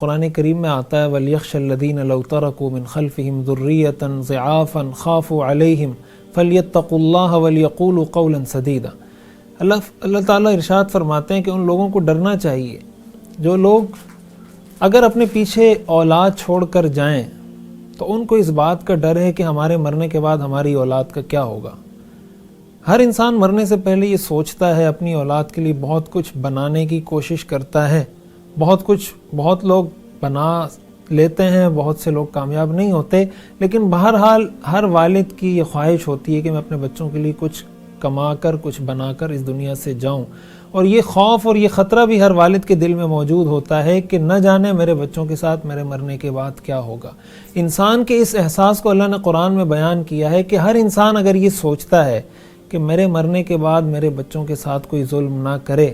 قرآن کریم میں آتا ہے وَلْيَخْشَ الَّذِينَ لَوْ تَرَكُوا مِنْ خَلْفِهِمْ ذُرِّيَّةً ضِعَافًا خَافُوا عَلَيْهِمْ فَلْيَتَّقُوا اللَّهَ وَلْيَقُولُوا قَوْلًا سَدِيدًا۔ اللہ تعالیٰ ارشاد فرماتے ہیں کہ ان لوگوں کو ڈرنا چاہیے جو لوگ اگر اپنے پیچھے اولاد چھوڑ کر جائیں تو ان کو اس بات کا ڈر ہے کہ ہمارے مرنے کے بعد ہماری اولاد کا کیا ہوگا۔ ہر انسان مرنے سے پہلے یہ سوچتا ہے، اپنی اولاد کے لیے بہت کچھ بنانے کی کوشش کرتا ہے، بہت لوگ بنا لیتے ہیں، بہت سے لوگ کامیاب نہیں ہوتے، لیکن بہرحال ہر والد کی یہ خواہش ہوتی ہے کہ میں اپنے بچوں کے لیے کچھ کما کر کچھ بنا کر اس دنیا سے جاؤں، اور یہ خوف اور یہ خطرہ بھی ہر والد کے دل میں موجود ہوتا ہے کہ نہ جانے میرے بچوں کے ساتھ میرے مرنے کے بعد کیا ہوگا۔ انسان کے اس احساس کو اللہ نے قرآن میں بیان کیا ہے کہ ہر انسان اگر یہ سوچتا ہے کہ میرے مرنے کے بعد میرے بچوں کے ساتھ کوئی ظلم نہ کرے،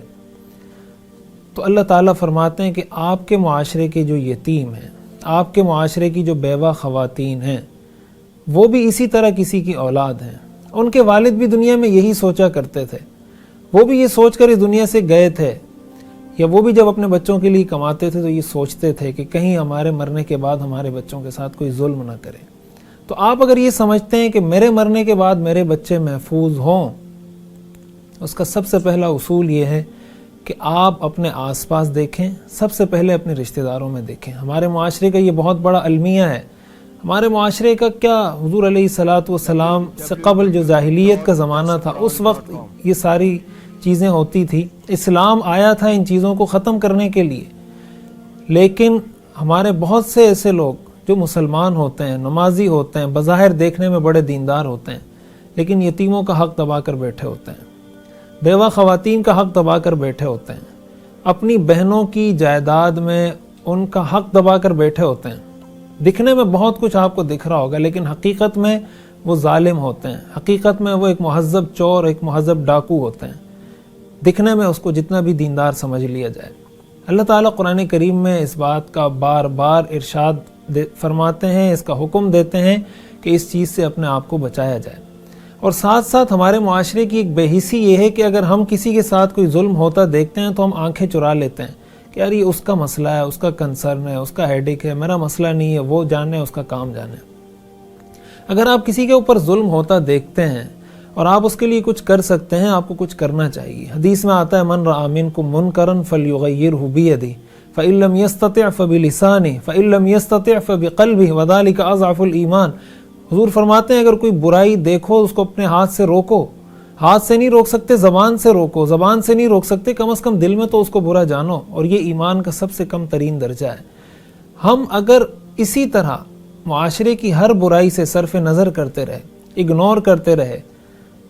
تو اللہ تعالیٰ فرماتے ہیں کہ آپ کے معاشرے کے جو یتیم ہیں، آپ کے معاشرے کی جو بیوہ خواتین ہیں، وہ بھی اسی طرح کسی کی اولاد ہیں۔ ان کے والد بھی دنیا میں یہی سوچا کرتے تھے، وہ بھی یہ سوچ کر اس دنیا سے گئے تھے، یا وہ بھی جب اپنے بچوں کے لیے کماتے تھے تو یہ سوچتے تھے کہ کہیں ہمارے مرنے کے بعد ہمارے بچوں کے ساتھ کوئی ظلم نہ کرے۔ تو آپ اگر یہ سمجھتے ہیں کہ میرے مرنے کے بعد میرے بچے محفوظ ہوں، اس کا سب سے پہلا اصول یہ ہے کہ آپ اپنے آس پاس دیکھیں، سب سے پہلے اپنے رشتہ داروں میں دیکھیں۔ ہمارے معاشرے کا یہ بہت بڑا المیہ ہے۔ ہمارے معاشرے کا کیا، حضور علیہ السلام سے قبل جو جاہلیت کا زمانہ تھا، اس وقت یہ ساری چیزیں ہوتی تھی۔ اسلام آیا تھا ان چیزوں کو ختم کرنے کے لیے، لیکن ہمارے بہت سے ایسے لوگ جو مسلمان ہوتے ہیں، نمازی ہوتے ہیں، بظاہر دیکھنے میں بڑے دیندار ہوتے ہیں، لیکن یتیموں کا حق دبا کر بیٹھے ہوتے ہیں، بیوہ خواتین کا حق دبا کر بیٹھے ہوتے ہیں، اپنی بہنوں کی جائیداد میں ان کا حق دبا کر بیٹھے ہوتے ہیں۔ دکھنے میں بہت کچھ آپ کو دکھ رہا ہوگا، لیکن حقیقت میں وہ ظالم ہوتے ہیں، حقیقت میں وہ ایک مہذب چور، ایک مہذب ڈاکو ہوتے ہیں، دکھنے میں اس کو جتنا بھی دیندار سمجھ لیا جائے۔ اللہ تعالیٰ قرآن کریم میں اس بات کا بار بار ارشاد فرماتے ہیں، اس کا حکم دیتے ہیں کہ اس چیز سے اپنے آپ کو بچایا جائے۔ اور ساتھ ساتھ ہمارے معاشرے کی ایک بے حسی یہ ہے کہ اگر ہم کسی کے ساتھ کوئی ظلم ہوتا دیکھتے ہیں تو ہم آنکھیں چرا لیتے ہیں کہ یار یہ اس کا مسئلہ ہے، اس کا کنسرن ہے، اس کا ہیڈیک ہے، میرا مسئلہ نہیں ہے، وہ جانے اس کا کام جانے۔ اگر آپ کسی کے اوپر ظلم ہوتا دیکھتے ہیں اور آپ اس کے لیے کچھ کر سکتے ہیں، آپ کو کچھ کرنا چاہیے۔ حدیث میں آتا ہے من رأى منکم منکرا فلیغیرہ بیدہ فإن لم يستطع فبلسانہ فإن لم يستطع فبقلبہ وذلک اضعف الایمان۔ حضور فرماتے ہیں اگر کوئی برائی دیکھو اس کو اپنے ہاتھ سے روکو، ہاتھ سے نہیں روک سکتے زبان سے روکو، زبان سے نہیں روک سکتے کم از کم دل میں تو اس کو برا جانو، اور یہ ایمان کا سب سے کم ترین درجہ ہے۔ ہم اگر اسی طرح معاشرے کی ہر برائی سے صرف نظر کرتے رہے، اگنور کرتے رہے،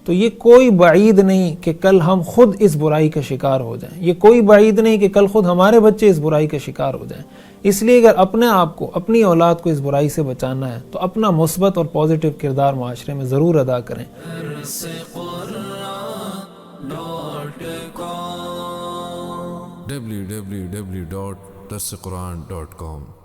تو یہ کوئی بعید نہیں کہ کل ہم خود اس برائی کا شکار ہو جائیں، یہ کوئی بعید نہیں کہ کل خود ہمارے بچے اس برائی کا شکار ہو جائیں۔ اس لیے اگر اپنے آپ کو، اپنی اولاد کو اس برائی سے بچانا ہے تو اپنا مثبت اور پازیٹیو کردار معاشرے میں ضرور ادا کریں۔ www.darsequran.com